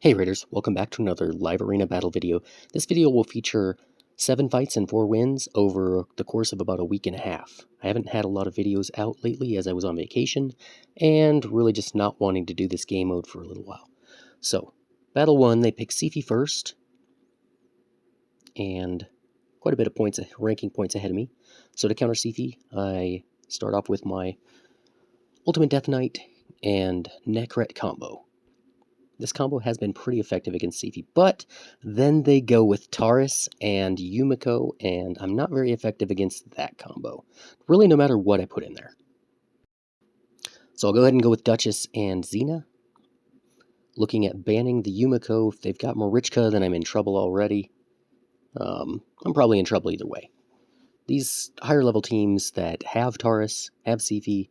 Hey Raiders, welcome back to another live arena battle video. This video will feature 7 fights and 4 wins over the course of about a week and a half. I haven't had a lot of videos out lately as I was on vacation, and really just not wanting to do this game mode for a little while. So, battle 1, they pick Sifi first, and quite a bit of points, ranking points ahead of me. So to counter Sifi, I start off with my Ultimate Death Knight and Necret combo. This combo has been pretty effective against Sifi, but then they go with Taurus and Yumiko, and I'm not very effective against that combo. Really, no matter what I put in there. So I'll go ahead and go with Duchess and Xena. Looking at banning the Yumiko. If they've got Marichka, then I'm in trouble already. I'm probably in trouble either way. These higher level teams that have Taurus, have Sifi,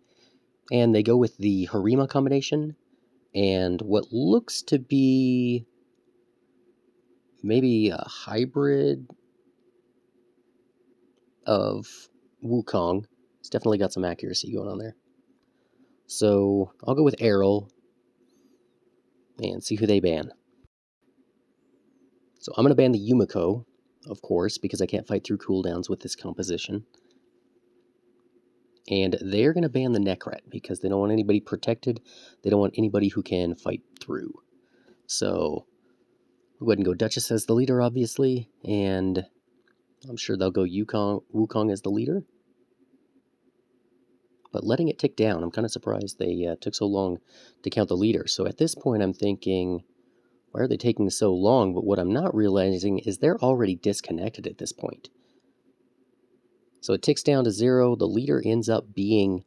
and they go with the Harima combination, and what looks to be maybe a hybrid of Wukong. It's definitely got some accuracy going on there. So I'll go with Errol and see who they ban. So I'm going to ban the Yumiko, of course, because I can't fight through cooldowns with this composition. And they're going to ban the Necret because they don't want anybody protected. They don't want anybody who can fight through. So I'll go ahead and go Duchess as the leader, obviously. And I'm sure they'll go Wukong as the leader. But letting it tick down, I'm kind of surprised they took so long to count the leader. So at this point, I'm thinking, why are they taking so long? But what I'm not realizing is they're already disconnected at this point. So it ticks down to 0. The leader ends up being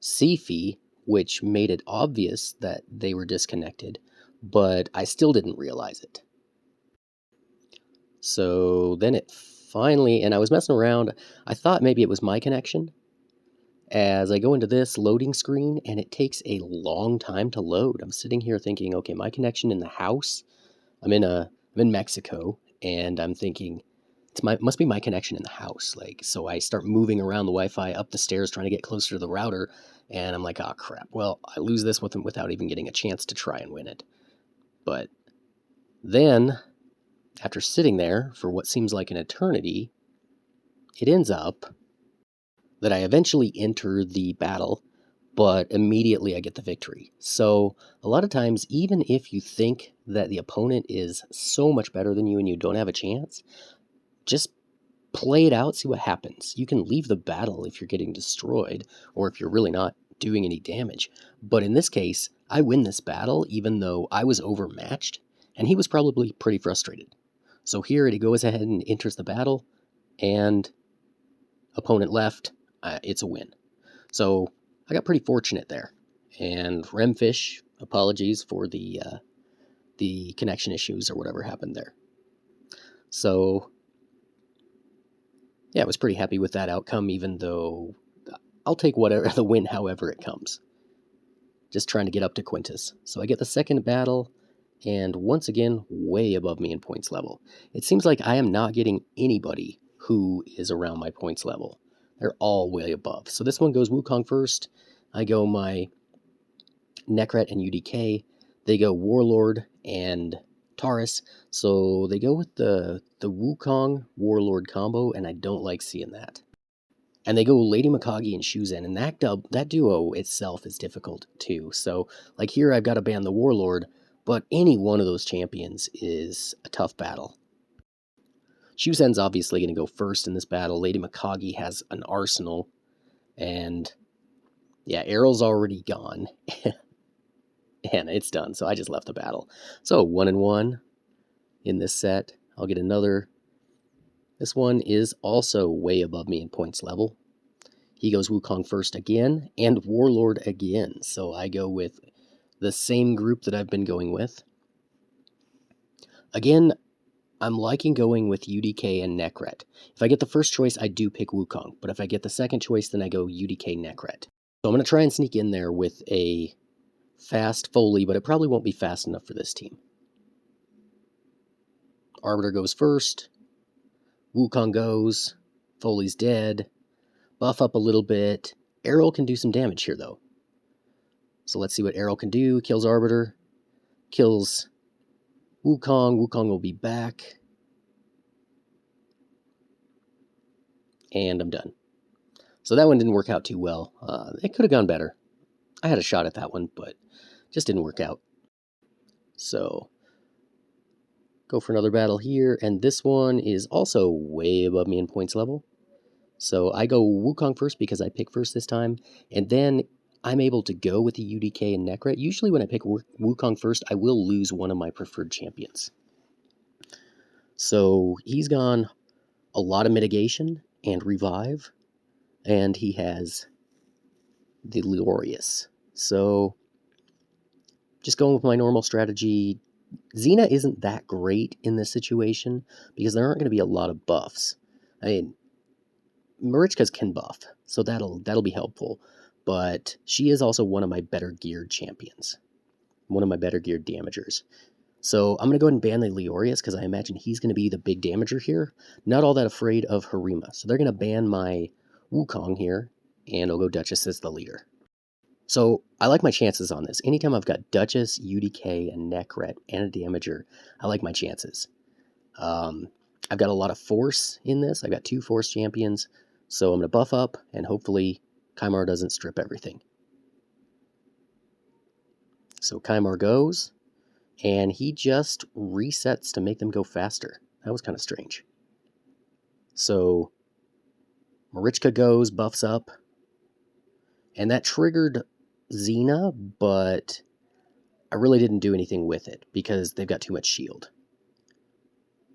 Sifi, which made it obvious that they were disconnected, but I still didn't realize it. So then it finally, and I was messing around, I thought maybe it was my connection. As I go into this loading screen, and it takes a long time to load. I'm sitting here thinking, okay, my connection in the house, I'm in Mexico, and I'm thinking, must be my connection in the house. So I start moving around the Wi-Fi up the stairs trying to get closer to the router, and I'm like, oh crap, well, I lose this without even getting a chance to try and win it. But then, after sitting there for what seems like an eternity, it ends up that I eventually enter the battle, but immediately I get the victory. So a lot of times, even if you think that the opponent is so much better than you and you don't have a chance, just play it out, see what happens. You can leave the battle if you're getting destroyed or if you're really not doing any damage. But in this case, I win this battle even though I was overmatched, and he was probably pretty frustrated. So here he goes ahead and enters the battle, and opponent left, it's a win. So I got pretty fortunate there. And Remfish, apologies for the connection issues or whatever happened there. So yeah, I was pretty happy with that outcome, even though I'll take whatever the win however it comes. Just trying to get up to Quintus. So I get the second battle, and once again, way above me in points level. It seems like I am not getting anybody who is around my points level. They're all way above. So this one goes Wukong first. I go my Necret and UDK. They go Warlord and Taurus. So they go with the Wukong Warlord combo, and I don't like seeing that. And they go Lady Mikage and Shuzen, and that duo itself is difficult too. So like here I've got to ban the Warlord, but any one of those champions is a tough battle. Shuzen's obviously going to go first in this battle. Lady Mikage has an arsenal, and yeah, Errol's already gone. And it's done, so I just left the battle. So 1-1 in this set. I'll get another. This one is also way above me in points level. He goes Wukong first again, and Warlord again. So I go with the same group that I've been going with. Again, I'm liking going with UDK and Necret. If I get the first choice, I do pick Wukong. But if I get the second choice, then I go UDK Necret. So I'm going to try and sneak in there with a fast Foley, but it probably won't be fast enough for this team. Arbiter goes first. Wukong goes. Foley's dead. Buff up a little bit. Errol can do some damage here, though. So let's see what Errol can do. Kills Arbiter. Kills Wukong. Wukong will be back. And I'm done. So that one didn't work out too well. It could have gone better. I had a shot at that one, but just didn't work out. So go for another battle here, and this one is also way above me in points level. So I go Wukong first because I pick first this time, and then I'm able to go with the UDK and Necret. Usually when I pick Wukong first, I will lose one of my preferred champions. So he's gone a lot of mitigation and revive, and he has the Glorious. So just going with my normal strategy. Xena isn't that great in this situation because there aren't going to be a lot of buffs. I mean, Marichka's can buff, so that'll be helpful. But she is also one of my better geared champions, one of my better geared damagers. So I'm going to go ahead and ban the Leorius because I imagine he's going to be the big damager here. Not all that afraid of Harima. So they're going to ban my Wukong here, and I'll go Duchess as the leader. So I like my chances on this. Anytime I've got Duchess, UDK, and Necret, and a damager, I like my chances. I've got a lot of force in this. I've got 2 force champions, so I'm going to buff up, and hopefully Kymar doesn't strip everything. So Kymar goes, and he just resets to make them go faster. That was kind of strange. So Marichka goes, buffs up, and that triggered Xena, but I really didn't do anything with it because they've got too much shield.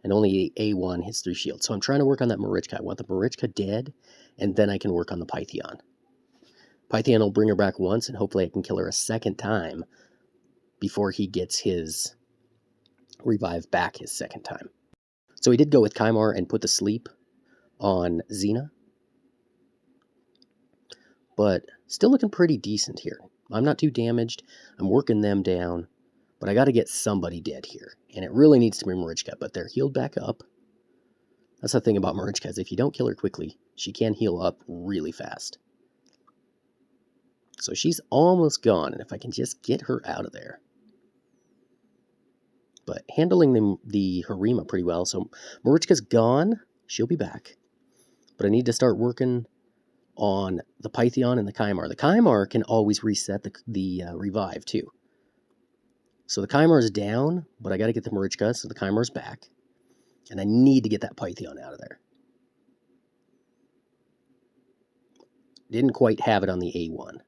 And only A1 hits through shield. So I'm trying to work on that Marichka. I want the Marichka dead, and then I can work on the Pythion. Pythion will bring her back once, and hopefully I can kill her a second time before he gets his revive back his second time. So he did go with Kymar and put the sleep on Xena. But still looking pretty decent here. I'm not too damaged. I'm working them down. But I got to get somebody dead here. And it really needs to be Marichka, but they're healed back up. That's the thing about Marichka, is if you don't kill her quickly, she can heal up really fast. So she's almost gone, and if I can just get her out of there. But handling the Harima pretty well. So Marichka's gone. She'll be back. But I need to start working on the Pythion and the Kymar. The Kymar can always reset the revive, too. So the Kymar's down, but I got to get the Marichka, so the Kymar's back. And I need to get that Pythion out of there. Didn't quite have it on the A1.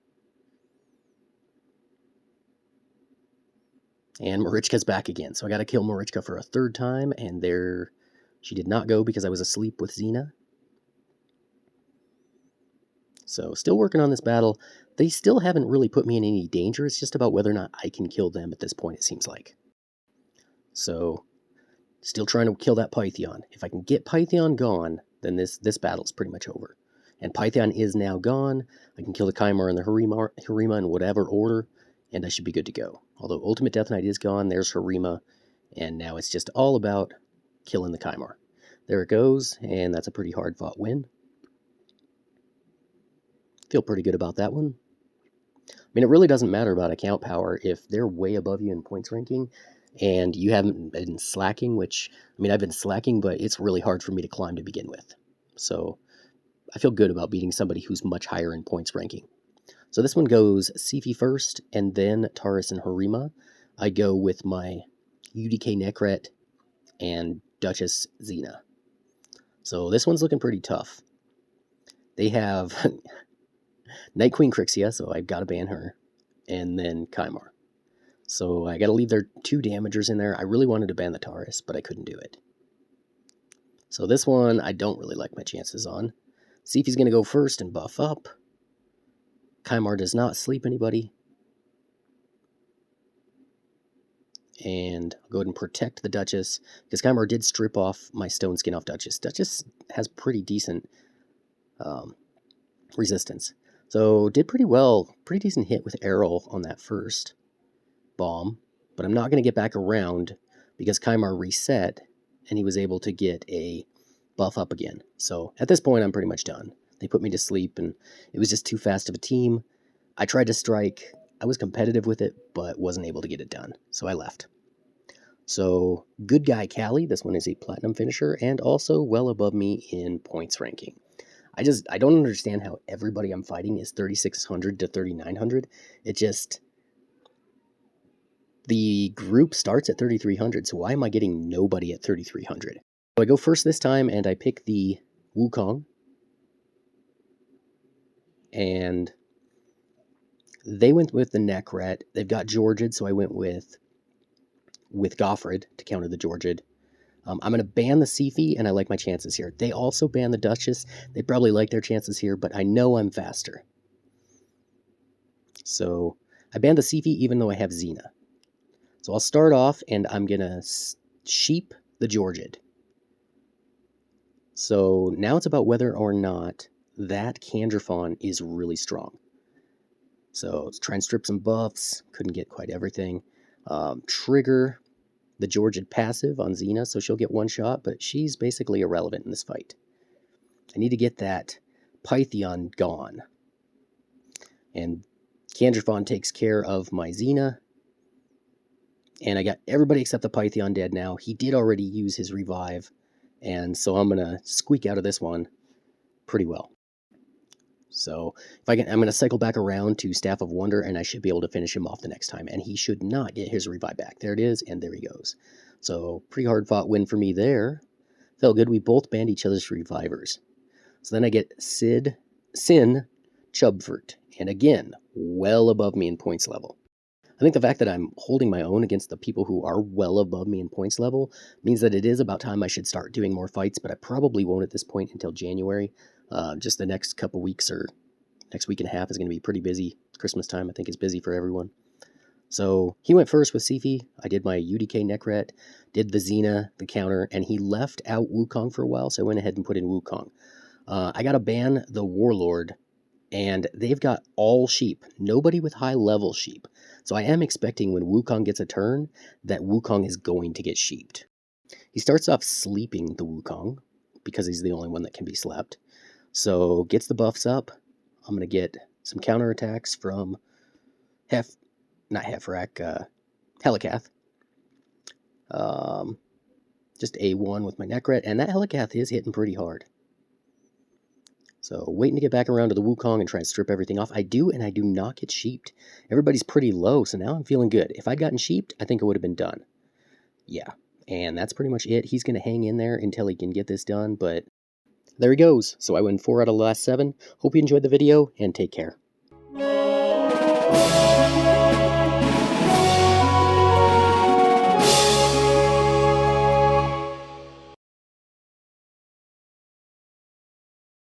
And Marichka's back again, so I got to kill Marichka for a third time, and there she did not go because I was asleep with Xena. So still working on this battle. They still haven't really put me in any danger. It's just about whether or not I can kill them at this point, it seems like. So still trying to kill that Pythion. If I can get Pythion gone, then this battle's pretty much over. And Pythion is now gone. I can kill the Kymar and the Harima in whatever order, and I should be good to go. Although Ultimate Death Knight is gone, there's Harima, and now it's just all about killing the Kymar. There it goes, and that's a pretty hard-fought win. Feel pretty good about that one. I mean, it really doesn't matter about account power if they're way above you in points ranking and you haven't been slacking, which, I mean, I've been slacking, but it's really hard for me to climb to begin with. So I feel good about beating somebody who's much higher in points ranking. So this one goes Sifi first, and then Taurus and Harima. I go with my UDK Necret and Duchess Xena. So this one's looking pretty tough. They have Night Queen Crixia, so I've got to ban her, and then Kymar. So I got to leave their 2 damagers in there. I really wanted to ban the Taurus, but I couldn't do it. So this one, I don't really like my chances on. Sifi's going to go first and buff up. Kymar does not sleep anybody. And I'll go ahead and protect the Duchess, because Kymar did strip off my stone skin off Duchess. Duchess has pretty decent resistance. So did pretty well, pretty decent hit with Errol on that first bomb, but I'm not going to get back around because Kymar reset and he was able to get a buff up again. So at this point, I'm pretty much done. They put me to sleep and it was just too fast of a team. I tried to strike. I was competitive with it, but wasn't able to get it done. So I left. So, good guy Callie, this one is a platinum finisher and also well above me in points ranking. I don't understand how everybody I'm fighting is 3600 to 3900. It just, the group starts at 3300, so why am I getting nobody at 3300? So I go first this time and I pick the Wukong, and they went with the Necret. They've got Georgid, so I went with Goffred to counter the Georgid. I'm going to ban the Siphi, and I like my chances here. They also ban the Duchess. They probably like their chances here, but I know I'm faster. So I banned the Siphi even though I have Xena. So I'll start off, and I'm going to sheep the Georgid. So now it's about whether or not that Candrafon is really strong. So let's try and strip some buffs. Couldn't get quite everything. Trigger the Georgid passive on Xena, so she'll get one shot, but she's basically irrelevant in this fight. I need to get that Pythion gone. And Candrafon takes care of my Xena. And I got everybody except the Pythion dead now. He did already use his revive, and so I'm going to squeak out of this one pretty well. So if I'm going to cycle back around to Staff of Wonder, and I should be able to finish him off the next time. And he should not get his revive back. There it is, and there he goes. So pretty hard fought win for me there. Felt good. We both banned each other's revivers. So then I get Sin Chubfort, and again, well above me in points level. I think the fact that I'm holding my own against the people who are well above me in points level means that it is about time I should start doing more fights, but I probably won't at this point until January. Just the next couple weeks or next week and a half is going to be pretty busy. Christmas time, I think, is busy for everyone. So he went first with Siphi. I did my UDK Necret, did the Xena, the counter, and he left out Wukong for a while, so I went ahead and put in Wukong. I got to ban the Warlord, and they've got all sheep, nobody with high level sheep. So I am expecting when Wukong gets a turn, that Wukong is going to get sheeped. He starts off sleeping the Wukong, because he's the only one that can be slept. So gets the buffs up. I'm going to get some counterattacks from Helikath. Just A1 with my Necret, and that Helikath is hitting pretty hard. So waiting to get back around to the Wukong and try and strip everything off. I do, and I do not get sheeped. Everybody's pretty low, so now I'm feeling good. If I'd gotten sheeped, I think it would have been done. Yeah, and that's pretty much it. He's going to hang in there until he can get this done, but there he goes. So I win 4 out of the last 7. Hope you enjoyed the video, and take care.